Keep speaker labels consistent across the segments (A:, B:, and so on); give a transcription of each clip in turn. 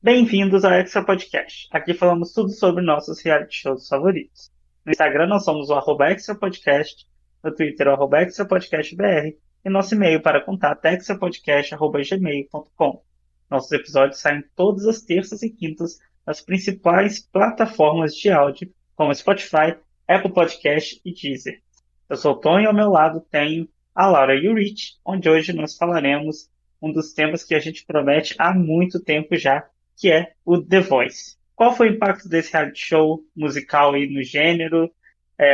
A: Bem-vindos ao Extra Podcast. Aqui falamos tudo sobre nossos reality shows favoritos. No Instagram nós somos o @Extra Podcast, no Twitter o @Extra Podcast BR e nosso e-mail para contato é extrapodcast@gmail.com. Nossos episódios saem todas as terças e quintas nas principais plataformas de áudio, como Spotify, Apple Podcast e Deezer. Eu sou o Tom e ao meu lado tenho a Laura Yurich, onde hoje nós falaremos um dos temas que a gente promete há muito tempo já, que é o The Voice. Qual foi o impacto desse reality show musical aí no gênero?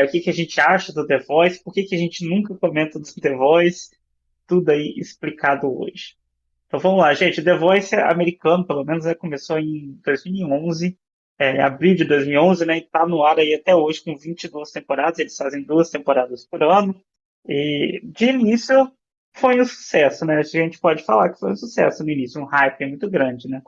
A: O que a gente acha do The Voice? Por que a gente nunca comenta do The Voice? Tudo aí explicado hoje. Então vamos lá, gente. O The Voice é americano, pelo menos, começou em 2011, abril de 2011, né? E tá no ar aí até hoje com 22 temporadas. Eles fazem 2 temporadas por ano. E de início foi um sucesso, né? A gente pode falar que foi um sucesso no início, um hype muito grande, né?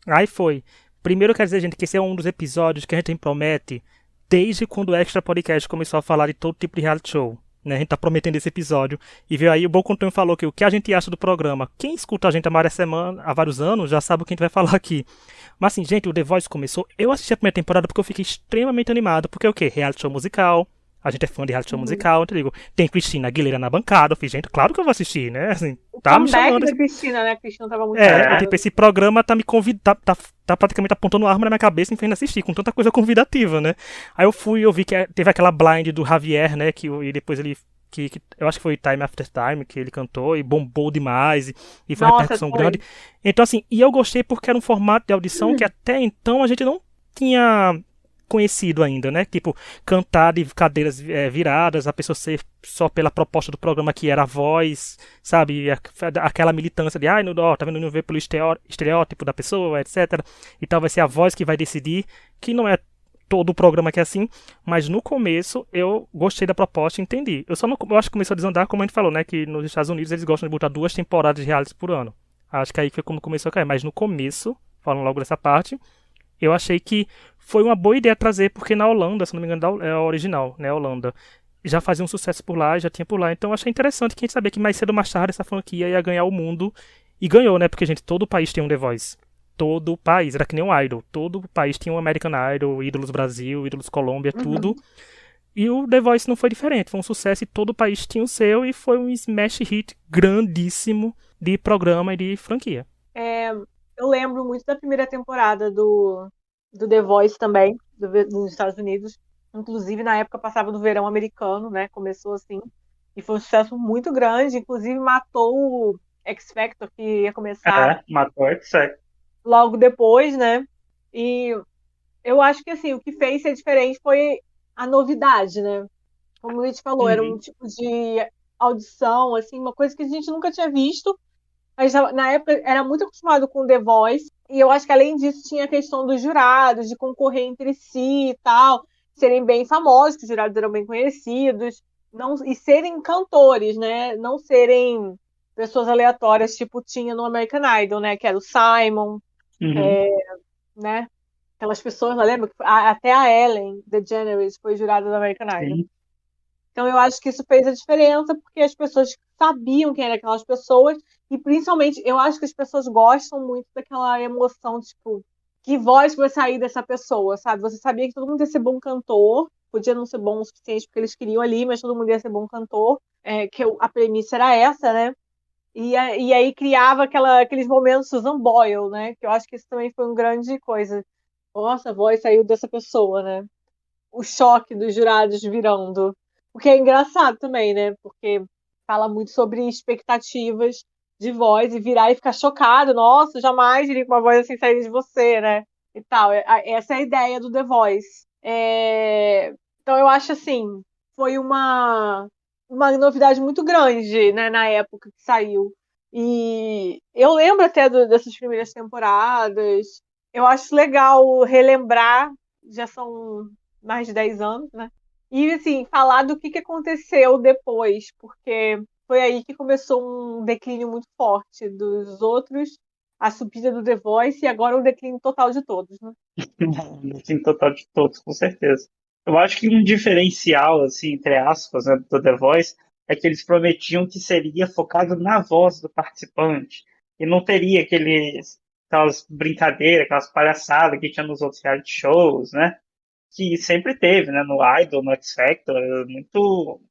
B: Aí foi. Primeiro, quer dizer, gente, que esse é um dos episódios que a gente promete desde quando o Extra Podcast começou a falar de todo tipo de reality show. Né? A gente tá prometendo esse episódio. E veio aí, o Bom Contonho falou que o que a gente acha do programa. Quem escuta a gente há vários anos já sabe o que a gente vai falar aqui. Mas assim, gente, o The Voice começou. Eu assisti a primeira temporada porque eu fiquei extremamente animado. Porque é o quê? Reality show musical. A gente é fã de reality show
C: Uhum.
B: musical, te digo. Tem Cristina Aguilera na bancada. Eu fiz, gente, claro que eu vou assistir, né? Assim,
C: O
B: tá me
C: comeback
B: chamando.
C: da Cristina, né? A Cristina tava muito
A: É,
B: Tipo,
C: famosa.
B: esse programa tá me convidando, tá praticamente apontando arma na minha cabeça e me fazendo assistir, com tanta coisa convidativa, né? Aí eu fui, eu vi que teve aquela blind do Javier, né? E depois ele. Eu acho que foi Time After Time que ele cantou e bombou demais e foi uma
C: Nossa,
B: repercussão grande.
C: foi.
B: Então, assim, e eu gostei porque era um formato de audição que até então a gente não tinha conhecido ainda, né? Tipo, cantar de cadeiras viradas, a pessoa ser só pela proposta do programa que era a voz, sabe? Aquela militância de, ai, ó, tá vendo, não vê pelo estereótipo da pessoa, etc. Então vai ser a voz que vai decidir, que não é todo o programa que é assim, mas no começo eu gostei da proposta e entendi. Eu só não, eu acho que começou a desandar, como a gente falou, né? Que nos Estados Unidos eles gostam de botar 2 temporadas de reality por ano. Acho que aí foi quando começou a cair, mas no começo, falando logo dessa parte, eu achei que foi uma boa ideia trazer, porque na Holanda, se não me engano, é a original, né, a Holanda, já fazia um sucesso por lá, já tinha por lá. Então eu achei interessante que a gente sabia que mais cedo ou mais tarde essa franquia ia ganhar o mundo. E ganhou, né? Porque, gente, todo o país tem um The Voice. Todo o país, era que nem um Idol. Todo o país tinha um American Idol, Ídolos Brasil, Ídolos Colômbia, tudo.
C: Uhum.
B: E o The Voice não foi diferente. Foi um sucesso e todo o país tinha o seu. E foi um smash hit grandíssimo de programa e de franquia.
C: É, eu lembro muito da primeira temporada do The Voice também, dos Estados Unidos. Inclusive, na época passava do verão americano, né? Começou assim. E foi um sucesso muito grande. Inclusive, matou o X Factor, que ia começar
A: matou o X.
C: logo depois, né? E eu acho que assim, o que fez ser diferente foi a novidade, né? Como o Luiz falou, era um
A: Uhum.
C: tipo de audição, assim, uma coisa que a gente nunca tinha visto. A gente na época era muito acostumado com The Voice, e eu acho que além disso tinha a questão dos jurados, de concorrer entre si e tal, serem bem famosos, que os jurados eram bem conhecidos, não, e serem cantores, né? Não serem pessoas aleatórias, tipo tinha no American Idol, né? Que era o Simon,
A: Uhum.
C: né? Aquelas pessoas, eu lembro que até a Ellen DeGeneres foi jurada do American Idol.
A: Sim.
C: Então eu acho que isso fez a diferença, porque as pessoas sabiam quem eram aquelas pessoas, e principalmente eu acho que as pessoas gostam muito daquela emoção, tipo, que voz vai sair dessa pessoa, sabe? Você sabia que todo mundo ia ser bom cantor, podia não ser bom o suficiente porque eles queriam ali, mas todo mundo ia ser bom cantor, a premissa era essa, né? E aí criava aqueles momentos Susan Boyle, né? Que eu acho que isso também foi uma grande coisa. Nossa, a voz saiu dessa pessoa, né? O choque dos jurados virando. O que é engraçado também, né? Porque fala muito sobre expectativas de voz e virar e ficar chocado. Nossa, jamais iria com uma voz assim sair de você, né? E tal. Essa é a ideia do The Voice. Então eu acho assim, foi uma novidade muito grande, né, na época que saiu. E eu lembro até dessas primeiras temporadas. Eu acho legal relembrar, já são mais de 10 anos, né? E, assim, falar do que aconteceu depois, porque foi aí que começou um declínio muito forte dos outros, a subida do The Voice e agora o declínio total de todos, né?
A: Assim, total de todos, com certeza. Eu acho que um diferencial, assim, entre aspas, né, do The Voice, é que eles prometiam que seria focado na voz do participante. E não teria aquele aquelas brincadeiras, aquelas palhaçadas que tinha nos outros reality shows, né? Que sempre teve, né? No Idol, no X Factor, muito.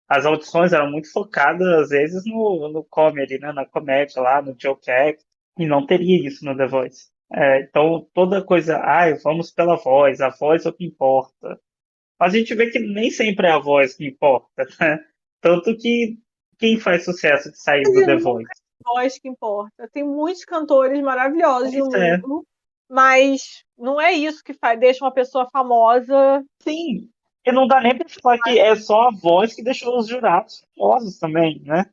A: As audições eram muito focadas, às vezes, no comedy, né? Na comédia lá, no joke act, e não teria isso no The Voice. Então, toda coisa, vamos pela voz, a voz é o que importa. Mas a gente vê que nem sempre é a voz que importa, né? Tanto que quem faz sucesso de sair do The Voice?
C: Voz que importa. Tem muitos cantores maravilhosos no
A: Pois
C: mundo, mas não é isso que deixa uma pessoa famosa.
A: Sim, e não dá nem pra falar que é só a voz que deixou os jurados famosos também, né?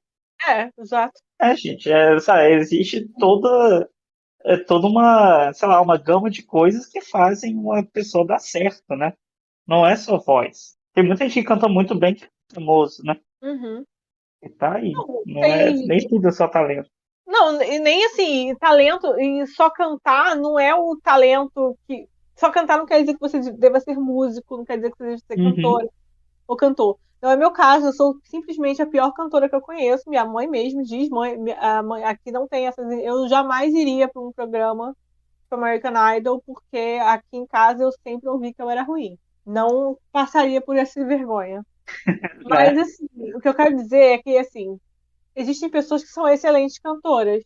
C: Exato.
A: Gente, sabe, existe toda uma, sei lá, uma gama de coisas que fazem uma pessoa dar certo, né? Não é só voz. Tem muita gente que canta muito bem, que é famoso, né?
C: Uhum.
A: E tá aí.
C: Não,
A: Não é, nem tudo é só talento.
C: Não, e nem assim, talento, e só cantar não é o talento que. Só cantar não quer dizer que você deva ser músico, não quer dizer que você deva ser cantora ou cantor. Não é meu caso, eu sou simplesmente a pior cantora que eu conheço. Minha mãe mesmo diz, a mãe, aqui não tem essas. Eu jamais iria para um programa pro American Idol, porque aqui em casa eu sempre ouvi que eu era ruim. Não passaria por essa vergonha. Mas,
A: Né?
C: assim, o que eu quero dizer é que, assim, existem pessoas que são excelentes cantoras.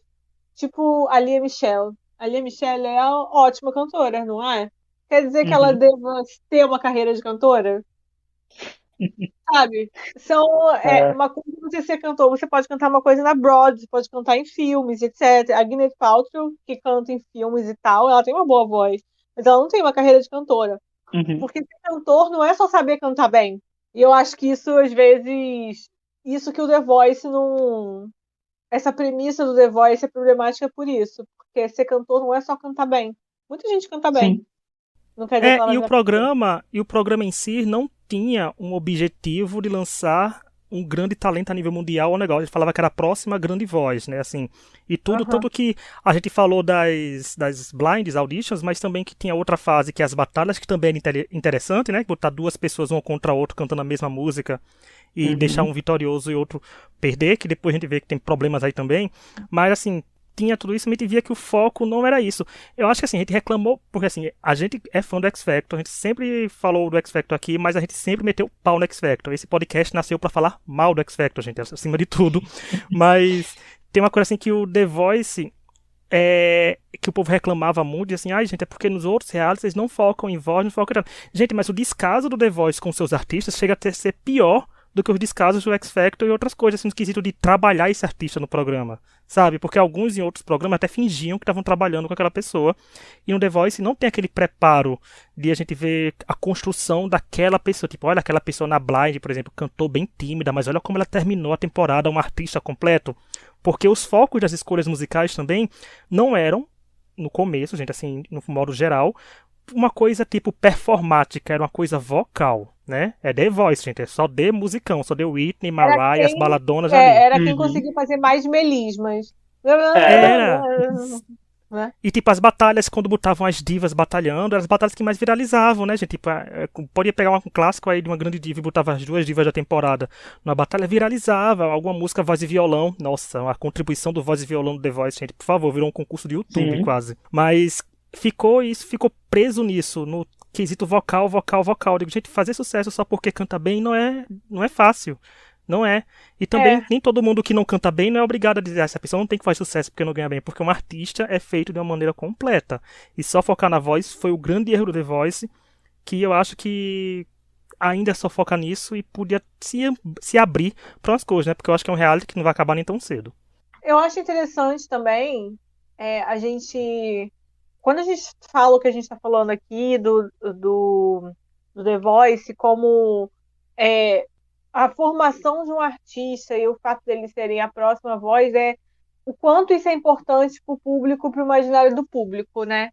C: Tipo a Lia Michele. A Lia Michele é ótima cantora, não é? Quer dizer que ela
A: Uhum.
C: deva ter uma carreira de cantora? Sabe?
A: É,
C: Uma coisa é você ser cantor, você pode cantar uma coisa na Broadway, você pode cantar em filmes, etc. A Gwyneth Paltrow, que canta em filmes e tal, ela tem uma boa voz, mas ela não tem uma carreira de cantora.
A: uhum.
C: Porque ser cantor não é só saber cantar bem. E eu acho que isso, às vezes, isso que o The Voice não. Essa premissa do The Voice é problemática por isso. Porque ser cantor não é só cantar bem. Muita gente canta bem.
A: Sim.
C: Não quer dizer que ela vai
B: E o
C: cantar bem.
B: programa em si não tinha um objetivo de lançar um grande talento a nível mundial ao negócio. Ele falava que era a próxima grande voz, né? Assim, e tudo,
C: Aham.
B: tanto que a gente falou das blinds auditions, mas também que tinha outra fase, que é as batalhas, que também era interessante, né? Botar duas pessoas uma contra a outra cantando a mesma música e deixar um
A: Uhum.
B: vitorioso e outro perder, que depois a gente vê que tem problemas aí também. Mas assim, tinha tudo isso, mas a gente via que o foco não era isso. Eu acho que assim, a gente reclamou, porque assim, a gente é fã do X Factor, a gente sempre falou do X Factor aqui, mas a gente sempre meteu pau no X Factor. Esse podcast nasceu pra falar mal do X Factor, gente, acima de tudo. Mas tem uma coisa assim que o The Voice que o povo reclamava muito, e assim, gente, é porque nos outros realities eles não focam em voz, não focam em... Gente, mas o descaso do The Voice com seus artistas chega a ser pior do que os descasos do X Factor e outras coisas, assim, no quesito de trabalhar esse artista no programa, sabe? Porque alguns em outros programas até fingiam que estavam trabalhando com aquela pessoa, e no The Voice não tem aquele preparo de a gente ver a construção daquela pessoa, tipo, olha, aquela pessoa na Blind, por exemplo, cantou bem tímida, mas olha como ela terminou a temporada, um artista completo, porque os focos das escolhas musicais também não eram, no começo, gente, assim, no modo geral, uma coisa tipo performática, era uma coisa vocal, né? É The Voice, gente, é só The musicão, só The Whitney,
C: Era
B: Mariah, as
C: quem,
B: baladonas ali.
C: era quem
A: Uhum.
C: conseguiu fazer mais melismas.
A: É,
B: Era.
C: Né?
B: E tipo, as batalhas, quando botavam as divas batalhando, eram as batalhas que mais viralizavam, né, gente? Tipo, podia pegar um clássico aí de uma grande diva e botava as duas divas da temporada numa batalha, viralizava. Alguma música voz e violão. Nossa, a contribuição do voz e violão do The Voice, gente, por favor, virou um concurso de YouTube
A: sim.
B: quase. Mas ficou preso nisso, no quesito vocal, vocal, vocal. Eu digo, gente, fazer sucesso só porque canta bem não é fácil. Não é. E também,
C: É,
B: nem todo mundo que não canta bem não é obrigado a dizer essa pessoa não tem que fazer sucesso porque não ganha bem. Porque um artista é feito de uma maneira completa. E só focar na voz foi o grande erro do The Voice, que eu acho que ainda só foca nisso e podia se abrir para umas coisas, né? Porque eu acho que é um reality que não vai acabar nem tão cedo.
C: eu acho interessante também a gente. Quando a gente fala o que a gente está falando aqui do The Voice, como é, a formação de um artista e o fato deles serem a próxima voz, o quanto isso é importante para o público, para o imaginário do público, né?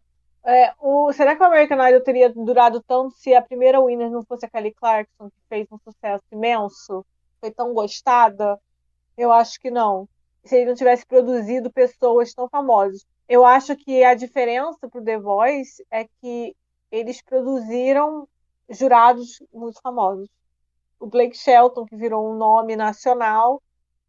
C: Será que o American Idol teria durado tanto se a primeira winner não fosse a Kelly Clarkson, que fez um sucesso imenso? Foi tão gostada? Eu acho que não. Se ele não tivesse produzido pessoas tão famosas. Eu acho que a diferença para o The Voice é que eles produziram jurados muito famosos. O Blake Shelton, que virou um nome nacional,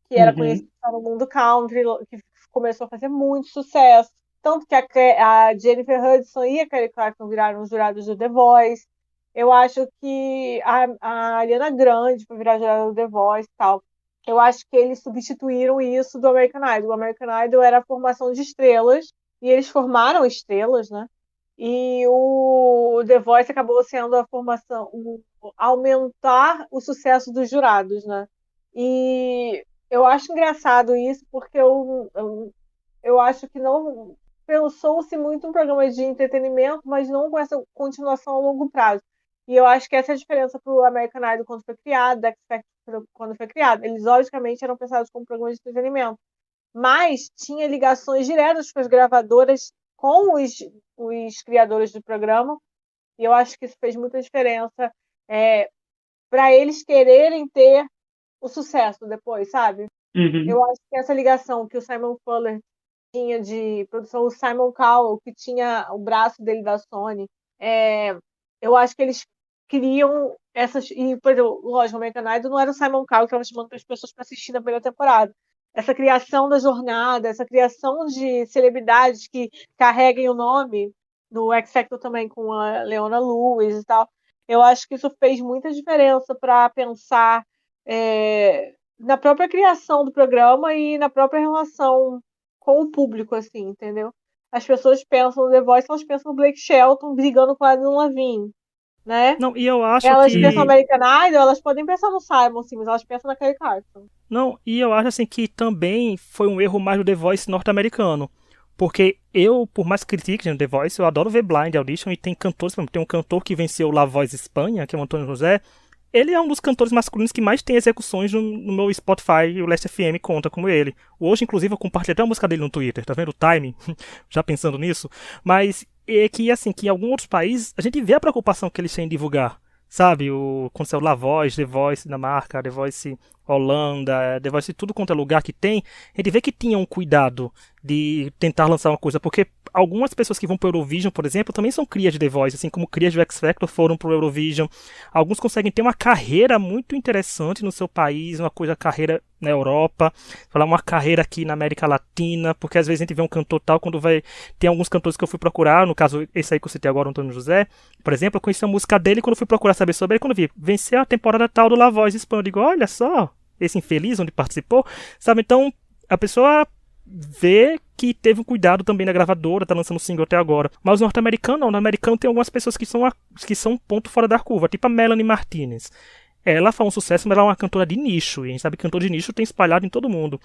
C: que era
A: Uhum.
C: conhecido no mundo country, que começou a fazer muito sucesso. Tanto que a Jennifer Hudson e a Kelly Clarkson viraram jurados do The Voice. Eu acho que a Ariana Grande foi virar jurada do The Voice e tal. Eu acho que eles substituíram isso do American Idol. O American Idol era a formação de estrelas, e eles formaram estrelas, né? E o The Voice acabou sendo a formação, aumentar o sucesso dos jurados, né? E eu acho engraçado isso, porque eu acho que não pensou-se muito um programa de entretenimento, mas não com essa continuação a longo prazo. E eu acho que essa é a diferença para o American Idol quando foi criado, X Factor quando foi criado. Eles, logicamente, eram pensados como programa de entretenimento, mas tinha ligações diretas com as gravadoras, com os criadores do programa, e eu acho que isso fez muita diferença para eles quererem ter o sucesso depois, sabe? Eu acho que essa ligação que o Simon Fuller tinha de produção, o Simon Cowell, que tinha o braço dele da Sony, eu acho que eles criam essas. E, por exemplo, lógico, o American Idol não era o Simon Cowell que estava chamando as pessoas para assistir na primeira temporada. Essa criação da jornada, essa criação de celebridades que carreguem o nome, no X Factor também com a Leona Lewis e tal, eu acho que isso fez muita diferença para pensar na própria criação do programa e na própria relação com o público, assim, entendeu? As pessoas pensam no The Voice, elas pensam no Blake Shelton brigando com a Adam Levine, né?
B: Não, e eu acho
C: Elas
B: que...
C: pensam no American Idol, elas podem pensar no Simon, sim, mas elas pensam na Kelly Clarkson.
B: Não, e eu acho assim que também foi um erro mais do The Voice norte-americano. Porque eu, por mais que critique no The Voice, eu adoro ver Blind Audition e tem cantores, por exemplo, tem um cantor que venceu La Voz Espanha, que é o Antônio José. Ele é um dos cantores masculinos que mais tem execuções no meu Spotify, e o Last FM conta como ele. Hoje, inclusive, eu compartilhei até a música dele no Twitter, tá vendo? O time, já pensando nisso. Mas é que, assim, que em alguns outros países, a gente vê a preocupação que eles têm em divulgar. Sabe, quando saiu La Voz, The Voice Dinamarca, The Voice Holanda, The Voice tudo quanto é lugar que tem, a gente vê que tinha um cuidado de tentar lançar uma coisa, porque algumas pessoas que vão pro Eurovision, por exemplo, também são crias de The Voice, assim como crias do X Factor foram pro Eurovision. Alguns conseguem ter uma carreira muito interessante no seu país, carreira na Europa, falar uma carreira aqui na América Latina, porque às vezes a gente vê um cantor tal, quando vai... Tem alguns cantores que eu fui procurar, no caso esse aí que eu citei agora, o Antônio José, por exemplo, eu conheci a música dele quando fui procurar saber sobre ele, quando vi, venceu a temporada tal do La Voz Espanha, eu digo, olha só, esse infeliz onde participou, sabe, então a pessoa vê que teve um cuidado também da gravadora, tá lançando single até agora. Mas o norte-americano não, o norte-americano tem algumas pessoas que são um ponto fora da curva, tipo a Melanie Martinez. Ela faz um sucesso, mas ela é uma cantora de nicho, e a gente sabe que cantor de nicho tem espalhado em todo mundo.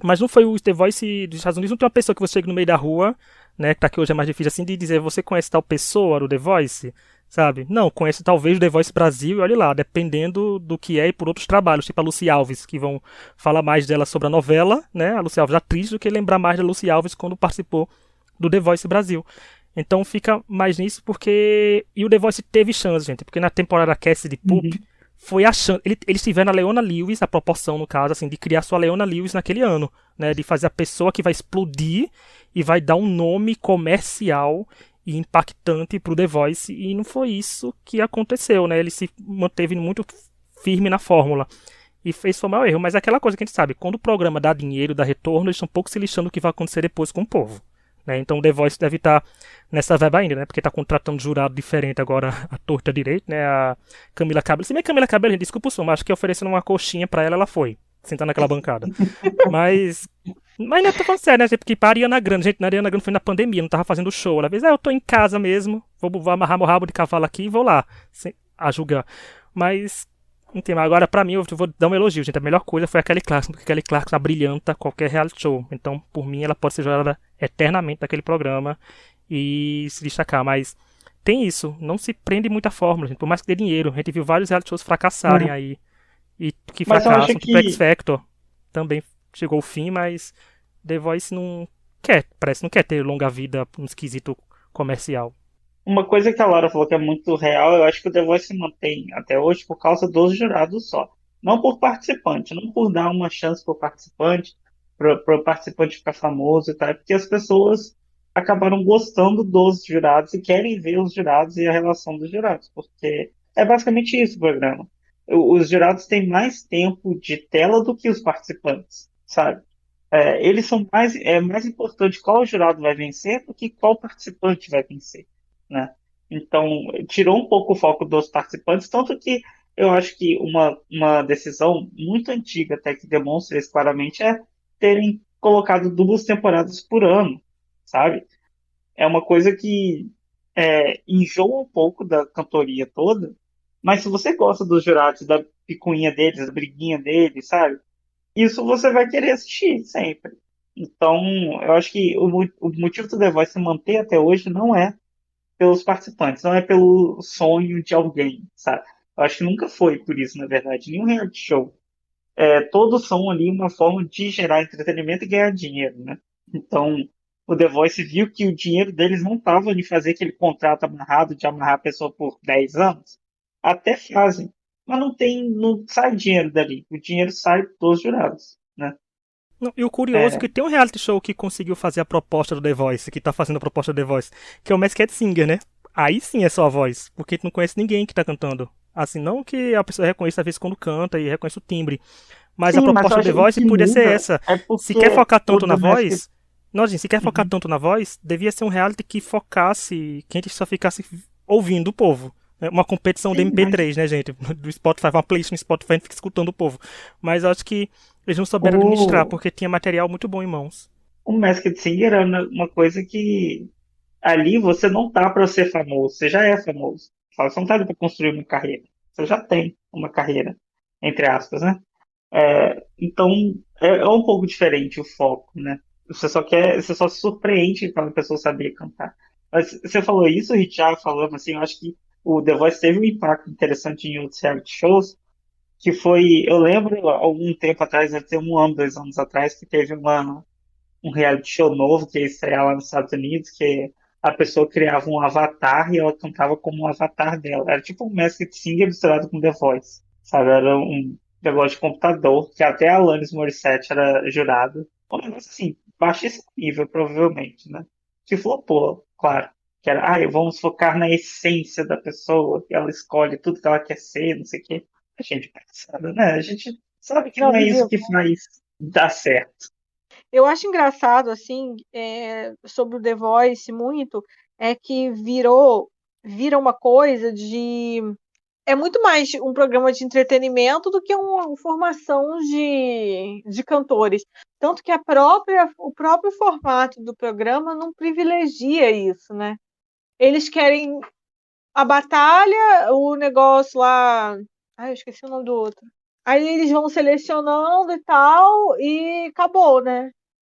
B: Mas não foi o The Voice dos Estados Unidos, não tem uma pessoa que você chega no meio da rua, né, que tá aqui hoje é mais difícil assim, de dizer, você conhece tal pessoa do The Voice? Sabe? Não, conhece talvez o The Voice Brasil e olha lá, dependendo do que é e por outros trabalhos, tipo a Lucy Alves, que vão falar mais dela sobre a novela, né? A Lucy Alves atriz, do que lembrar mais da Lucy Alves quando participou do The Voice Brasil. Então fica mais nisso porque... E o The Voice teve chance, gente, porque na temporada Cast de Poop foi a chance... Eles tiveram a Leona Lewis, a proporção no caso, assim, de criar sua Leona Lewis naquele ano, né? De fazer a pessoa que vai explodir e vai dar um nome comercial e impactante pro The Voice, e não foi isso que aconteceu, né? Ele se manteve muito firme na fórmula. E fez o maior erro. Mas é aquela coisa que a gente sabe, quando o programa dá dinheiro, dá retorno, eles estão um pouco se lixando do que vai acontecer depois com o povo. Né? Então o The Voice deve estar nessa vibe ainda, né? Porque está contratando jurado diferente agora, a torta direito, né? A Camila Cabello. Se bem que a Camila Cabello, desculpa o som, mas acho que oferecendo uma coxinha pra ela foi. Sentar naquela bancada. Mas não tô falando sério, né? Porque pra Ariana Grande, gente, a Ariana Grande foi na pandemia, não tava fazendo show. Ela fez, eu tô em casa mesmo, vou amarrar meu rabo de cavalo aqui e vou lá a julgar. Mas, entendeu? Agora, pra mim, eu vou dar um elogio, gente. A melhor coisa foi a Kelly Clarkson, porque a Kelly Clarkson abrilhanta qualquer reality show. Então, por mim, ela pode ser jurada eternamente daquele programa e se destacar. Mas tem isso, não se prende muita fórmula, gente. Por mais que dê dinheiro, a gente viu vários reality shows fracassarem aí. E que fracassam, tipo X Factor também chegou ao fim, mas The Voice não quer ter longa vida no esquisito comercial.
A: Uma coisa que a Laura falou que é muito real, eu acho que o The Voice se mantém até hoje por causa dos jurados só. Não por participante, não por dar uma chance pro participante, pro participante ficar famoso e tal, porque as pessoas acabaram gostando dos jurados e querem ver os jurados e a relação dos jurados, porque é basicamente isso o programa. Os jurados têm mais tempo de tela do que os participantes, sabe? Eles são mais importante qual jurado vai vencer do que qual participante vai vencer, né? Então, tirou um pouco o foco dos participantes, tanto que eu acho que uma decisão muito antiga, até que demonstra isso claramente, é terem colocado 2 temporadas por ano, sabe? É uma coisa que enjoa um pouco da cantoria toda, mas se você gosta dos jurados, da picuinha deles, da briguinha deles, sabe? Isso você vai querer assistir sempre. Então, eu acho que o motivo do The Voice se manter até hoje não é pelos participantes, não é pelo sonho de alguém, sabe? Eu acho que nunca foi por isso, na verdade. Nenhum reality show. Todos são ali uma forma de gerar entretenimento e ganhar dinheiro, né? Então, o The Voice viu que o dinheiro deles não estava em fazer aquele contrato amarrado de amarrar a pessoa por 10 anos. Até fazem, mas não sai dinheiro dali. O dinheiro sai dos jurados, né?
B: Não, e o curioso é
A: É,
B: que tem um reality show que conseguiu fazer a proposta do The Voice, que tá fazendo a proposta do The Voice, que é o Masked Singer, né? Aí sim é só a voz, porque tu não conhece ninguém que tá cantando. Assim, não que a pessoa reconheça às vezes quando canta e reconhece o timbre, mas a
A: sim, mas eu
B: proposta do
A: acho
B: The
A: que o
B: Voice
A: que
B: podia ser
A: muda
B: essa.
A: é
B: Se quer
A: porque
B: focar
A: o
B: tanto na
A: The Masked.
B: voz, não, gente, se quer focar
A: Uhum.
B: tanto na voz, devia ser um reality que focasse, que a gente só ficasse ouvindo o povo. É uma competição de
A: Sim, mas
B: MP3, né, gente? Do Spotify, uma playlist no Spotify, a gente fica escutando o povo. Mas eu acho que eles não souberam administrar,
A: o,
B: porque tinha material muito bom em mãos.
A: o Masked Singer é uma coisa que ali você não tá para ser famoso, você já é famoso. Você não tá ali para construir uma carreira. Você já tem uma carreira, entre aspas, né? Então é um pouco diferente o foco, né? Você só se surpreende quando a pessoa sabia cantar. Mas você falou isso, a gente já falando assim, eu acho que o The Voice teve um impacto interessante em outros reality shows, que foi, eu lembro, algum tempo atrás, deve ter 1 ano, 2 anos atrás, que teve um reality show novo que ia estrear lá nos Estados Unidos, que a pessoa criava um avatar e ela cantava como um avatar dela. Era tipo um Masked Singer misturado com The Voice, sabe? Era um negócio de computador, que até a Alanis Morissette era jurada. Um negócio assim, baixíssimo nível, provavelmente, né? Que flopou, claro. Que era, vamos focar na essência da pessoa, que ela escolhe tudo que ela quer ser, não sei o quê. A gente pensando, né? A gente sabe que
C: Não,
A: não é isso que
C: ridículo.
A: faz dar certo.
C: Eu acho engraçado, assim, sobre o The Voice muito, é que vira uma coisa de. É muito mais um programa de entretenimento do que uma formação de cantores. Tanto que o próprio formato do programa não privilegia isso, né? Eles querem a batalha, o negócio lá. Ai, eu esqueci o nome do outro. Aí eles vão selecionando e tal, e acabou, né?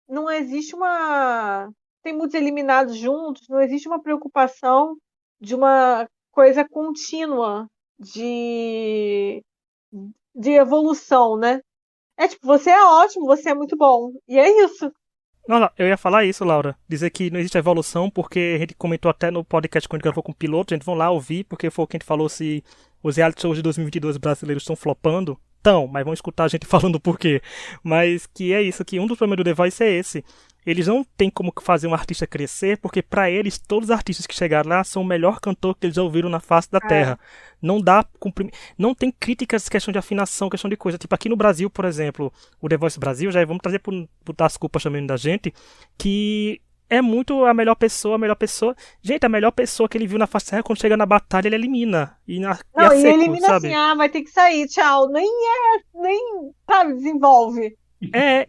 C: Não existe uma. Tem muitos eliminados juntos, não existe uma preocupação de uma coisa contínua de, de evolução, né? É tipo, você é ótimo, você é muito bom. E é isso.
B: Não, não, eu ia falar isso, Laura. Dizer que não existe evolução, porque a gente comentou até no podcast quando a gente gravou com o piloto, a gente vão lá ouvir, porque foi o que a gente falou se os reality shows de 2022 brasileiros estão flopando. Então, mas vão escutar a gente falando por quê. Mas que é isso, que um dos problemas do The Voice é esse. Eles não têm como fazer um artista crescer, porque pra eles, todos os artistas que chegaram lá são o melhor cantor que eles já ouviram na face da Terra. Não dá não tem críticas, questão de afinação, questão de coisa. Tipo, aqui no Brasil, por exemplo, o The Voice Brasil, já vamos trazer por dar as culpas também da gente, que é muito a melhor pessoa, a melhor pessoa. Gente, a melhor pessoa que ele viu na face da Terra, quando chega na batalha, ele elimina. E a
C: Não, e
B: seco,
C: elimina assim,
B: sabe?
C: vai ter que sair, tchau. Nem, sabe, desenvolve.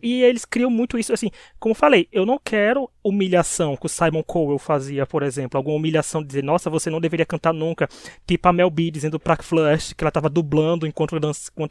B: E eles criam muito isso, assim, como eu falei, eu não quero humilhação que o Simon Cowell fazia, por exemplo, alguma humilhação de dizer, nossa, você não deveria cantar nunca, tipo a Mel B dizendo pra Flash que ela tava dublando enquanto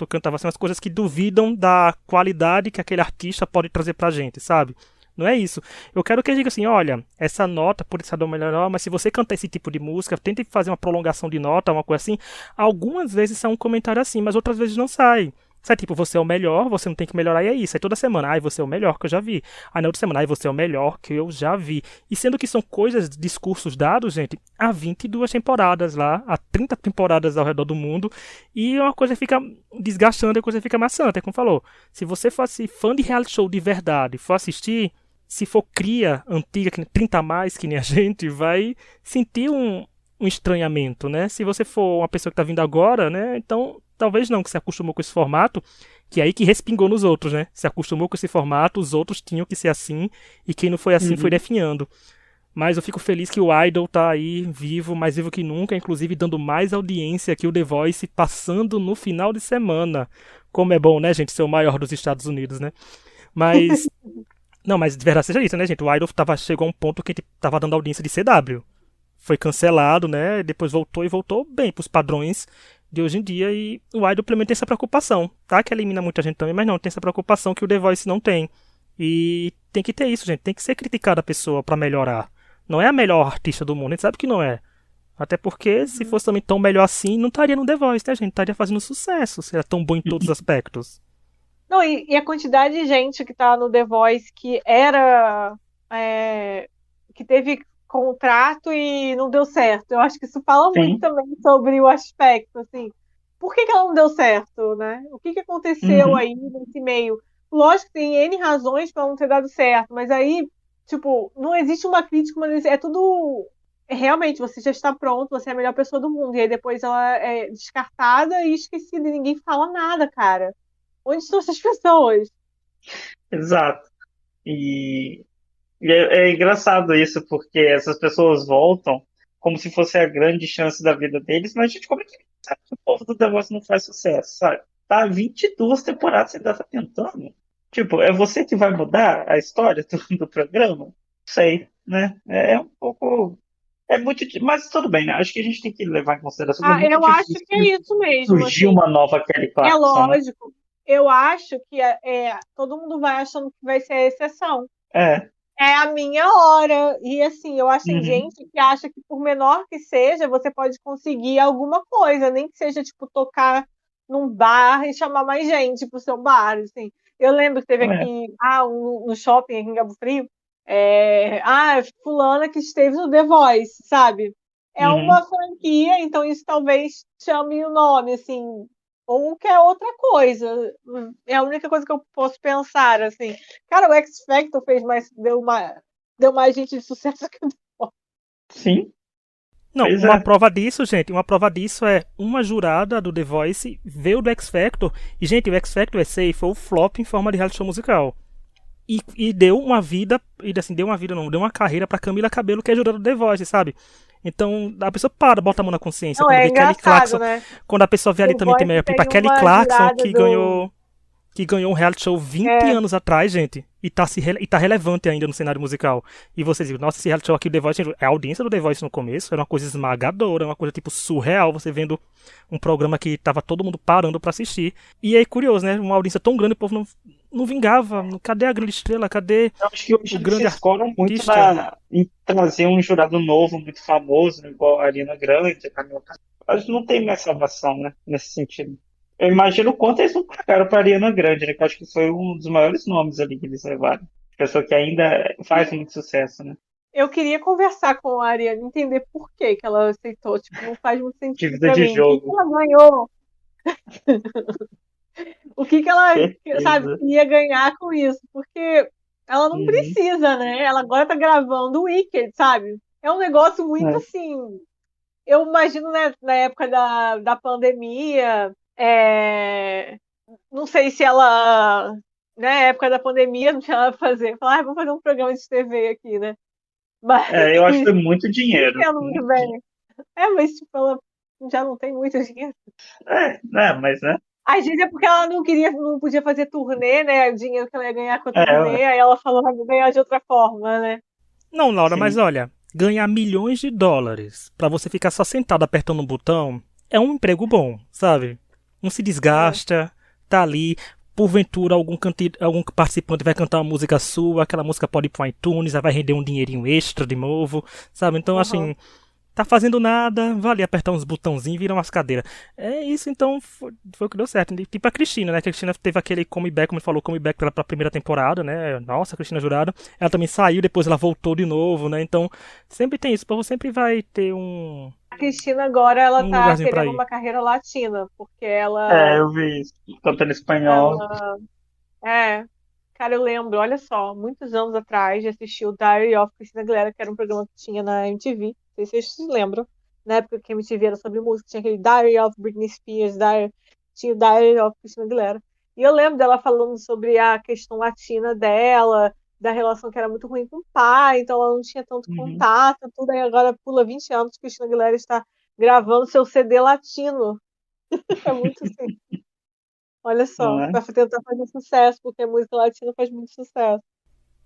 B: cantava, assim, umas coisas que duvidam da qualidade que aquele artista pode trazer pra gente, sabe? Não é isso. Eu quero que ele diga assim, olha, essa nota pode ser do melhor, mas se você cantar esse tipo de música, tente fazer uma prolongação de nota, uma coisa assim. Algumas vezes sai um comentário assim, mas outras vezes não sai. Sai tipo, você é o melhor, você não tem que melhorar, e é isso. Aí toda semana, você é o melhor que eu já vi. Aí na outra semana, você é o melhor que eu já vi. E sendo que são coisas, discursos dados, gente, há 22 temporadas lá, há 30 temporadas ao redor do mundo, e uma coisa fica desgastando, a coisa fica maçante, como falou. Se você fosse fã de reality show de verdade, for assistir, se for cria antiga, que nem 30 a mais, que nem a gente, vai sentir um estranhamento, né? Se você for uma pessoa que está vindo agora, né? Então, talvez não, que se acostumou com esse formato, Que é aí que respingou nos outros, né? Se acostumou com esse formato, os outros tinham que ser assim, e quem não foi assim foi definhando. Mas eu fico feliz que o Idol tá aí vivo, mais vivo que nunca, inclusive dando mais audiência que o The Voice, passando no final de semana. Como é bom, né, gente, ser o maior dos Estados Unidos, né? Mas não, mas de verdade seja isso, né, gente? O Idol chegou a um ponto que tava dando audiência de CW. Foi cancelado, né? Depois voltou e voltou bem pros padrões de hoje em dia. E o Idol pelo menos tem essa preocupação, tá? Que elimina muita gente também, mas não, tem essa preocupação que o The Voice não tem. E tem que ter isso, gente. Tem que ser criticada a pessoa pra melhorar. Não é a melhor artista do mundo, a gente sabe que não é. Até porque, se fosse também tão melhor assim, não estaria no The Voice, né, gente? Estaria fazendo sucesso, se era tão bom em todos os aspectos.
C: Não, e a quantidade de gente que tá no The Voice que era. Que teve contrato e não deu certo. Eu acho que isso fala muito
A: Sim.
C: também sobre o aspecto, assim. Por que ela não deu certo, né? O que aconteceu
A: Uhum.
C: aí nesse meio? Lógico que tem N razões para não ter dado certo, mas aí, tipo, não existe uma crítica, mas é tudo. Realmente, você já está pronto, você é a melhor pessoa do mundo. E aí depois ela é descartada e esquecida, e ninguém fala nada, cara. Onde estão essas pessoas?
A: Exato. E, é engraçado isso, porque essas pessoas voltam como se fosse a grande chance da vida deles, mas, gente, como é que sabe que o povo do The Voice não faz sucesso, sabe? Tá há 22 temporadas, você ainda tá tentando. Tipo, é você que vai mudar a história do programa? Sei, né? É um pouco. É muito. Mas tudo bem, né? Acho que a gente tem que levar em consideração que é
C: Ah,
A: muito
C: eu acho
A: difícil
C: que é isso mesmo,
A: surgir
C: assim.
A: uma nova Kelly
C: É
A: Clarkson, né?
C: lógico. Eu acho que todo mundo vai achando que vai ser a exceção.
A: É.
C: É a minha hora. E assim, eu acho que tem
A: Uhum.
C: gente que acha que por menor que seja, você pode conseguir alguma coisa, nem que seja tipo tocar num bar e chamar mais gente pro seu bar, assim. Eu lembro que teve
A: É.
C: aqui, no shopping aqui em Cabo Frio, fulana que esteve no The Voice, sabe? É
A: Uhum.
C: uma franquia, então isso talvez chame o nome, assim, ou qualquer outra coisa. É a única coisa que eu posso pensar, assim. Cara, o X Factor deu mais gente de sucesso que o The Voice.
A: Sim,
B: Não,
A: pois
B: uma
A: é.
B: prova disso, gente, uma prova disso é uma jurada do The Voice veio do X Factor. E, gente, o X Factor SA foi o flop em forma de reality show musical. E deu uma vida, e assim, deu uma vida não, deu uma carreira pra Camila Cabello, que é jurada do The Voice, sabe? Então, a pessoa bota a mão na consciência
C: Não,
B: quando
C: é
B: vê Kelly
C: engraçado,
B: Clarkson,
C: né?
B: quando a pessoa vê ali
C: The
B: também tem
C: Voice
B: meio pra
C: tem
B: Kelly
C: uma
B: Clarkson
C: jurada do.
B: que ganhou um reality show 20
C: É,
B: anos atrás, gente, e tá relevante ainda no cenário musical. E vocês viram, nossa, esse reality show aqui do The Voice, gente, a audiência do The Voice no começo era uma coisa esmagadora, uma coisa tipo surreal, você vendo um programa que tava todo mundo parando pra assistir. E é curioso, né? Uma audiência tão grande, o povo não vingava. Cadê a grande estrela? Cadê
A: Eu acho que hoje
B: o
A: eles se
B: grande
A: escoram muito
B: artista?
A: em trazer um jurado novo, muito famoso, né, igual a Ariana Grande, a Camila Cabello. Acho que não tem mais salvação, né, nesse sentido. Eu imagino o quanto eles não pagaram para Ariana Grande, né, que eu acho que foi um dos maiores nomes ali que eles levaram. Pessoa que ainda faz muito sucesso, né?
C: eu queria conversar com a Ariane, entender por que ela aceitou. Tipo, não faz muito sentido
A: Dívida
C: pra
A: de
C: mim. O que
A: jogo.
C: ela ganhou? O que ela, sabe,
A: Certeza.
C: ia ganhar com isso? Porque ela não
A: Uhum.
C: precisa, né? Ela agora tá gravando o Wicked, sabe? É um negócio muito
A: É.
C: assim. Eu imagino, né, na época da pandemia, não sei se ela, na época da pandemia, não tinha nada pra fazer. Falar, vamos fazer um programa de TV aqui, né? Mas,
A: Eu acho que foi muito dinheiro.
C: entendo muito
A: Muito dinheiro.
C: bem. Mas, tipo, ela já não tem muito dinheiro.
A: Mas né?
C: Às vezes é porque ela não podia fazer turnê, né? O dinheiro que ela ia ganhar com a
A: Ué,
C: turnê, aí ela falou, vou ganhar de outra forma, né?
B: Não, Laura, mas
A: sim.
B: olha, ganhar milhões de dólares pra você ficar só sentado apertando um botão é um emprego bom, sabe? Não se
C: É.
B: desgasta, tá ali. Porventura, algum participante vai cantar uma música sua, aquela música pode ir pro iTunes, aí vai render um dinheirinho extra de novo, sabe? Então,
C: Uhum.
B: assim, tá fazendo nada, vale apertar uns botãozinhos e virar umas cadeiras. É isso, então, foi o que deu certo. Tipo a Cristina, né? Que a Cristina teve aquele comeback, como ele falou, comeback pra primeira temporada, né? Nossa, a Cristina Jurado. Ela também saiu, depois ela voltou de novo, né? Então, sempre tem isso. O povo sempre vai ter
C: A Cristina agora, ela
B: um
C: tá
B: lugarzinho pra
C: querendo
B: ir.
C: uma carreira latina, porque ela,
A: Eu vi isso. Cantando espanhol.
C: ela, é, cara, eu lembro, olha só, muitos anos atrás, de assistir o Diary of Christina Aguilera, que era um programa que tinha na MTV, não sei se vocês se lembram, na época que a MTV era sobre música, tinha aquele Diary of Britney Spears, tinha o Diary of Christina Aguilera. E eu lembro dela falando sobre a questão latina dela, da relação que era muito ruim com o pai, então ela não tinha tanto
A: Uhum.
C: contato, tudo. Aí agora pula 20 anos, Cristina Aguilera está gravando seu CD latino. É muito assim. Olha
A: Não
C: só,
A: é?
C: para tentar fazer sucesso, porque a música latina faz muito sucesso.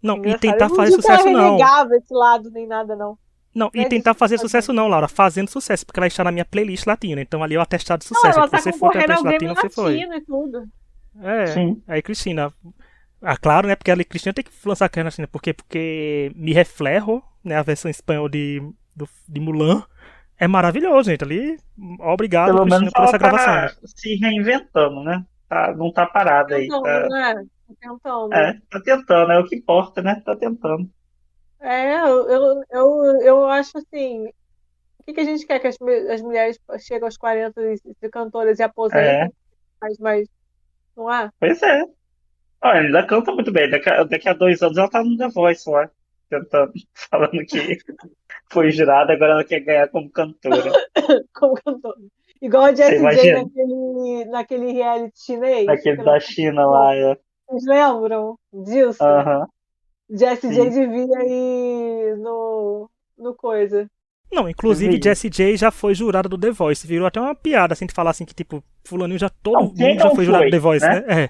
B: Não, e
C: Engraçado. Eu
B: tentar
C: não
B: fazer
C: digo que ela
B: sucesso não.
C: renegava esse lado nem nada, não.
B: Não,
C: Não
B: e
C: é disso
B: tentar
C: que eu
B: fazer
C: tô
B: sucesso
C: dizendo.
B: não, Laura. Fazendo sucesso, porque ela está na minha playlist latina. Então ali é o atestado de
C: Não,
B: sucesso. É
C: ela
B: que
C: tá
B: você for ter a
C: concorrendo
B: playlist
C: ao Grammy
B: latina, você foi.
C: Latino e tudo.
B: É.
A: Sim.
B: Aí, Cristina. Ah, claro, né? Porque a Cristina tem que lançar a carreira na China. Porque Me Reflejo, né? A versão em espanhol de Mulan. É maravilhoso, gente. Ali, obrigado,
A: Pelo
B: Cristina,
A: menos
B: por
A: ela
B: essa gravação.
A: tá se reinventando, né? Não tá parada aí.
C: Tentando, né? Tá tentando.
A: Tá tentando, é o que importa, né? Tá tentando.
C: Eu acho assim, o que a gente quer? Que as mulheres cheguem aos 40 e se cantoras e
A: É,
C: aposentem? Mas não é?
A: pois é. Olha, ainda canta muito bem. Daqui a 2 anos ela tá no The Voice lá, tentando, falando que foi jurada, agora ela quer ganhar como cantora.
C: Como cantora. Igual a
A: Você
C: Jessie J
A: imagina?
C: naquele reality chinês, que
A: Aquele
C: ela
A: da China lá,
C: participou. Vocês lembram disso?
A: Aham,
C: Jessie J
A: sim.
C: devia ir no coisa.
B: Não, inclusive
A: Vi.
B: Jessie J já foi jurada do The Voice. Virou até uma piada, assim, de falar assim que, tipo, fulaninho já. Todo
A: Não, quem
B: mundo já
A: não
B: foi jurado do The
A: foi,
B: Voice,
A: né?
B: né? É.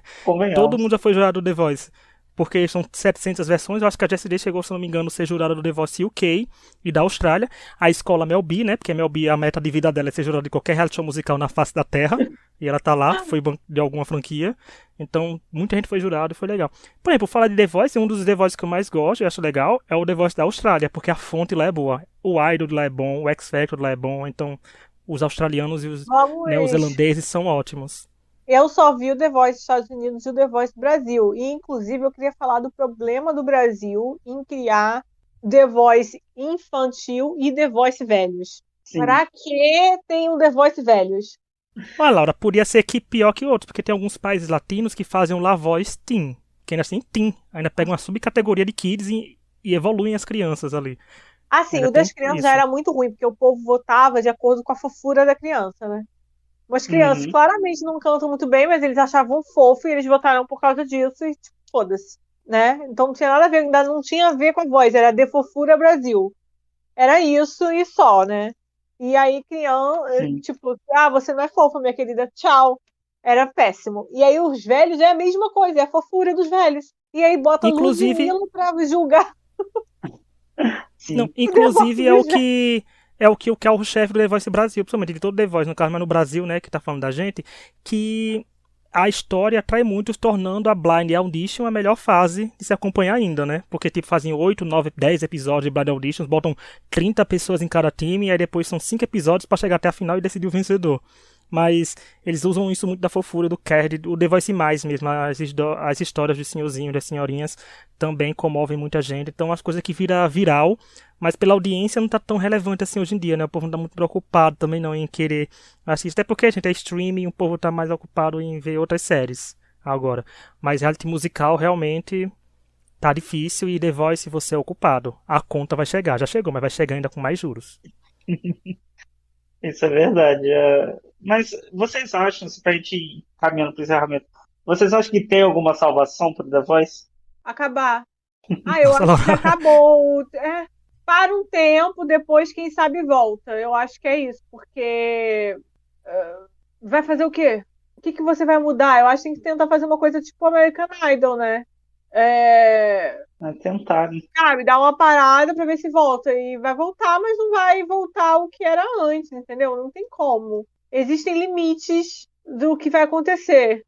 B: Todo
A: Convenhamos.
B: mundo já foi jurado do The Voice. Porque são 700 versões. Eu acho que a Jessie J chegou, se não me engano, a ser jurada do The Voice UK e da Austrália. A escola Mel B, né? Porque a Mel B, a meta de vida dela é ser jurada de qualquer reality show musical na face da Terra. E ela tá lá, foi de alguma franquia. Então, muita gente foi jurado e foi legal. Por exemplo, falar de The Voice, um dos The Voice que eu mais gosto e acho legal é o The Voice da Austrália, porque a fonte lá é boa. O Idol lá é bom, o X Factor lá é bom, então os australianos e os
C: Vamos.
B: neozelandeses são ótimos.
C: Eu só vi o The Voice dos Estados Unidos e o The Voice Brasil. E, inclusive, eu queria falar do problema do Brasil em criar The Voice infantil e The Voice velhos.
A: Sim.
C: Para que tem um The Voice velhos?
B: Ah, Laura, podia ser que pior que outros, porque tem alguns países latinos que fazem um La Voz Teen, que ainda assim Teen, ainda pegam uma subcategoria de Kids e evoluem as crianças ali.
C: Assim,
B: Ainda
C: o das
B: tem
C: crianças já
B: isso.
C: era muito ruim, porque o povo votava de acordo com a fofura da criança, né? As crianças
A: Uhum.
C: claramente não cantam muito bem, mas eles achavam fofo e eles votaram por causa disso e tipo, foda-se, né? Então não tinha nada a ver, ainda não tinha a ver com a voz, era De Fofura Brasil. Era isso e só, né? E aí criança,
A: Sim.
C: tipo, você não é fofa, minha querida, tchau. Era péssimo. E aí os velhos é a mesma coisa, é a fofura dos velhos. E aí bota
B: Inclusive,
C: Ludmilla pra julgar
B: não,
A: Sim.
C: o negócio
B: inclusive
C: dos velhos.
B: é o que o carro-chefe do The Voice Brasil, principalmente de todo The Voice, no caso, mas no Brasil, né, que tá falando da gente, que a história atrai muitos, tornando a Blind Audition a melhor fase de se acompanhar ainda, né? Porque, tipo, fazem 8, 9, 10 episódios de Blind Auditions, botam 30 pessoas em cada time, e aí depois são 5 episódios pra chegar até a final e decidir o vencedor. Mas eles usam isso muito da fofura do Care, do The Voice Mais mesmo. As histórias dos senhorzinhos, das senhorinhas também comovem muita gente. Então, as coisas que vira viral, mas pela audiência não tá tão relevante assim hoje em dia, né? O povo não tá muito preocupado também não em querer assistir. Até porque a gente é streaming, o povo tá mais ocupado em ver outras séries agora. Mas reality musical realmente tá difícil e The Voice, se você é ocupado, a conta vai chegar. Já chegou, mas vai chegar ainda com mais juros.
A: Isso é verdade. Mas vocês acham, se pra gente ir caminhando para o encerramento, vocês acham que tem alguma salvação para The Voice?
C: Acabar. Eu
B: Nossa,
C: acho que
B: Laura.
C: acabou. Para um tempo, depois, quem sabe, volta. Eu acho que é isso, porque vai fazer o quê? O que você vai mudar? Eu acho que tem que tentar fazer uma coisa tipo American Idol, né?
A: Tentar, né?
C: Sabe, dar uma parada pra ver se volta. E vai voltar, mas não vai voltar o que era antes, entendeu? Não tem como. Existem limites do que vai acontecer.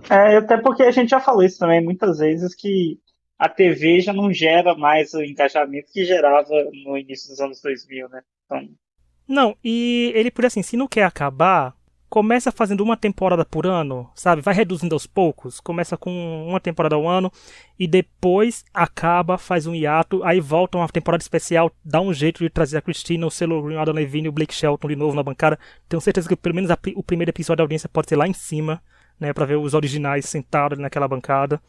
A: Até porque a gente já falou isso também muitas vezes, que a TV já não gera mais o engajamento que gerava no início dos anos 2000, né? Então,
B: Não, e ele, por assim, se não quer acabar, começa fazendo uma temporada por ano, sabe? Vai reduzindo aos poucos. Começa com uma temporada ao ano e depois acaba, faz um hiato, aí volta uma temporada especial, dá um jeito de trazer a Christina, o Celo Green, o Adam Levine e o Blake Shelton de novo na bancada. Tenho certeza que pelo menos o primeiro episódio da audiência pode ser lá em cima, né? Pra ver os originais sentados ali naquela bancada.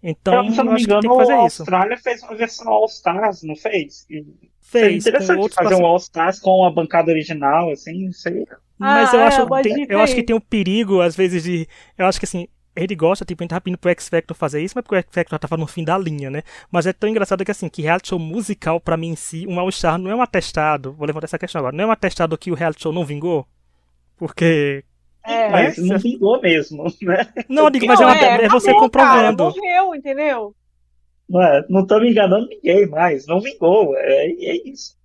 B: Então,
A: se eu não
B: eu
A: me
B: acho que tem
A: engano,
B: que fazer
A: a
B: isso.
A: Austrália fez uma versão All Stars, não fez? E seria
B: Fez com
A: interessante
B: outros
A: fazer um All Stars com a bancada original, assim, não sei.
B: Mas eu acho,
C: Uma dica
B: eu acho que
C: aí.
B: tem um perigo, às vezes, de. Eu acho que assim, ele gosta, tipo, a gente tá pedindo pro X Factor fazer isso, mas porque o X Factor já tava no fim da linha, né? Mas é tão engraçado que, assim, que reality show musical, pra mim em si, um All-Star não é um atestado, vou levantar essa questão agora, não é um atestado que o reality show não vingou? Porque, né?
A: Mas não vingou mesmo, né?
B: Não, eu digo,
C: Não,
B: mas é você
C: acabou, cara,
B: comprovando.
C: morreu, entendeu?
A: Não tô me enganando ninguém mais, não vingou, é isso.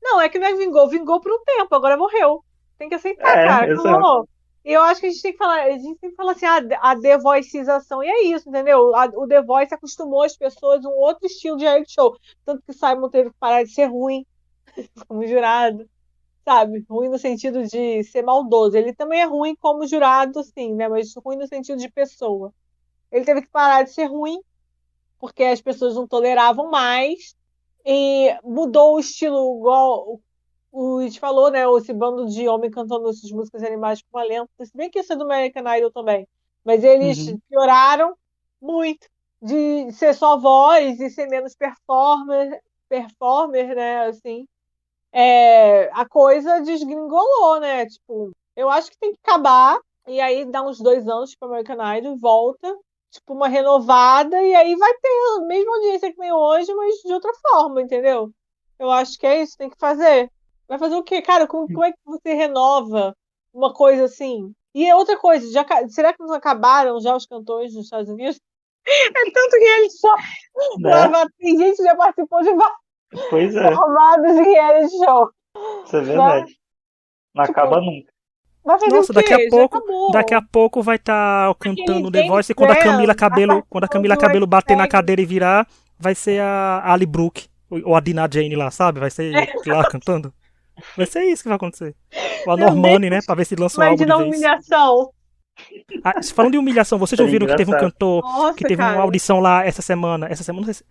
C: Não, é que não é vingou, vingou por um tempo, agora morreu. Tem que aceitar, cara.
A: Exato.
C: Acabou. E eu acho que a gente tem que falar, a gente tem que falar assim, a The Voicização, e é isso, entendeu? O The Voice acostumou as pessoas a um outro estilo de reality show. Tanto que Simon teve que parar de ser ruim como jurado, sabe? Ruim no sentido de ser maldoso. Ele também é ruim como jurado, sim, né? Mas ruim no sentido de pessoa. Ele teve que parar de ser ruim, porque as pessoas não toleravam mais. E mudou o estilo, igual o It falou, né? Esse bando de homem cantando essas músicas animais com talento. Se bem que isso é do American Idol também. Mas eles pioraram muito de ser só voz e ser menos performer, né? Assim. A coisa desgringolou, né? Tipo, eu acho que tem que acabar. E aí dá uns 2 anos para American Idol e volta. Tipo, uma renovada. E aí vai ter a mesma audiência que tem hoje, mas de outra forma, entendeu? Eu acho que é isso, tem que fazer. Vai fazer o quê? Cara, como é que você renova uma coisa assim? E é outra coisa, será que não acabaram já os cantores dos Estados Unidos? É tanto que eles só
A: Né?
C: tem gente que já participou de
A: Pois é,
C: formados em reality show.
A: isso é verdade. Não acaba nunca.
C: Vai fazer o
B: Nossa,
C: quê? Já acabou.
B: daqui a pouco vai estar cantando The Voice e
C: James
B: quando a Camila Cabello bater na cadeira e virar, vai ser a Ali Brooke ou a Dina Jane lá, sabe? Vai ser lá cantando. Vai ser isso que vai acontecer. Ou a
C: Meu
B: Normani,
C: Deus,
B: né? Pra ver se lança um álbum de
C: imagina a
B: vez.
C: humilhação.
B: Falando de humilhação, vocês já
A: Seria
B: ouviram que teve um
A: engraçado.
B: cantor que
C: Nossa,
B: teve uma
C: cara.
B: audição lá essa semana? Essa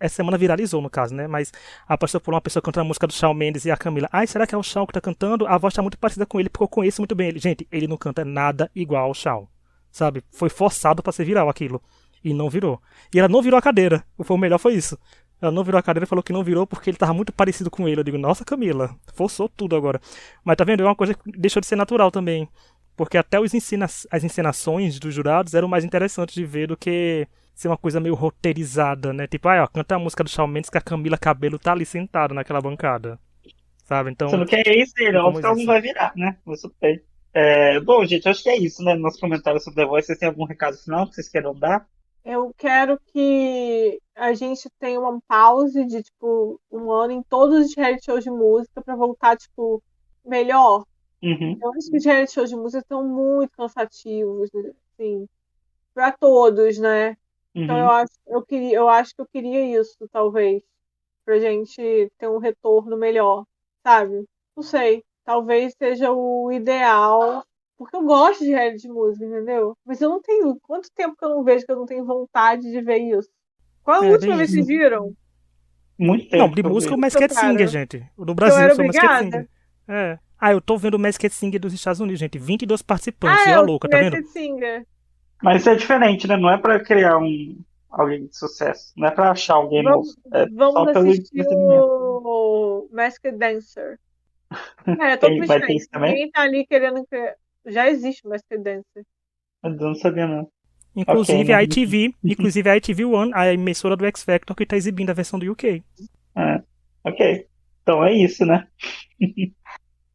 B: semana viralizou, no caso, né? Mas apareceu por uma pessoa cantando a música do Shawn Mendes e a Camila. Ai, será que é o Shawn que tá cantando? A voz tá muito parecida com ele, porque eu conheço muito bem ele. Gente, ele não canta nada igual ao Shawn. Sabe? Foi forçado pra ser viral aquilo. E não virou. E ela não virou a cadeira. O melhor foi isso. Ela não virou a cadeira e falou que não virou porque ele tava muito parecido com ele. Eu digo, nossa, Camila, forçou tudo agora. Mas tá vendo? É uma coisa que deixou de ser natural também. Porque até as encenações dos jurados eram mais interessantes de ver do que ser uma coisa meio roteirizada, né? Tipo, ó, canta a música do Shawn Mendes que a Camila Cabello tá ali sentada naquela bancada. Sabe? Então,
A: Você não quer isso, ele,
B: ficou
A: óbvio
B: mais
A: que ela não
B: isso.
A: vai virar, né? Isso tem. Bom, gente, acho que é isso, né? Nos comentários sobre The Voice, vocês têm algum recado final que vocês queiram dar?
C: Eu quero que a gente tenha uma pause de, tipo, 1 ano em todos os reality shows de música pra voltar, tipo, melhor.
A: Uhum.
C: Eu acho que os reality shows de música estão muito cansativos, assim, pra todos, né? Então
A: Uhum.
C: eu acho que eu queria isso, talvez, pra gente ter um retorno melhor, sabe? Não sei, talvez seja o ideal, porque eu gosto de reality de música, entendeu? Mas eu não tenho, quanto tempo que eu não vejo que eu não tenho vontade de ver isso? Qual a
B: É,
C: última
B: bem
C: vez que
B: isso.
C: vocês viram?
A: Muito
B: Não,
A: tempo
B: de
A: que eu
B: música o
A: vi.
B: Masked Singer,
C: Cara,
B: gente. O do
C: que eu
B: Brasil,
C: era
B: só o Masked
C: obrigada.
B: Singer. É. Ah, eu tô vendo o Masked Singer dos Estados Unidos, gente. 22 participantes.
C: Ah,
B: E
C: é
B: a
C: o
B: louca, tá vendo?
C: Masked Singer.
A: Mas é diferente, né? Não é pra criar alguém de sucesso. Não é pra achar alguém novo. É
C: Vamos
A: só pelo
C: assistir
A: entretenimento.
C: o Masked Dancer. É totalmente
A: Vai ter
C: diferente.
A: isso também?
C: Ninguém tá ali querendo que. Já existe o Masked Dancer.
A: Eu não sabia, não. Ok,
B: Inclusive
A: né?
B: a ITV, inclusive a ITV One, a emissora do X Factor, que tá exibindo a versão do UK.
A: É, ok. Então é isso, né?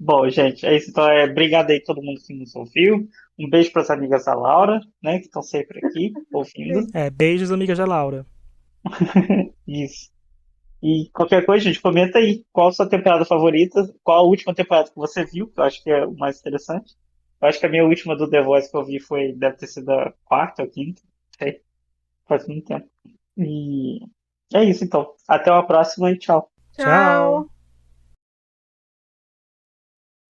A: Bom, gente, é isso. Então, obrigado aí todo mundo que nos ouviu. Um beijo para as amigas da Laura, né, que estão sempre aqui ouvindo.
C: Sim.
B: É, beijos, amiga da Laura.
A: Isso. E qualquer coisa, gente, comenta aí qual a sua temporada favorita, qual a última temporada que você viu, que eu acho que é o mais interessante. Eu acho que a minha última do The Voice que eu vi deve ter sido a quarta ou quinta, não sei, faz muito tempo. E é isso, então. Até uma próxima e tchau.
B: Tchau.
C: Tchau.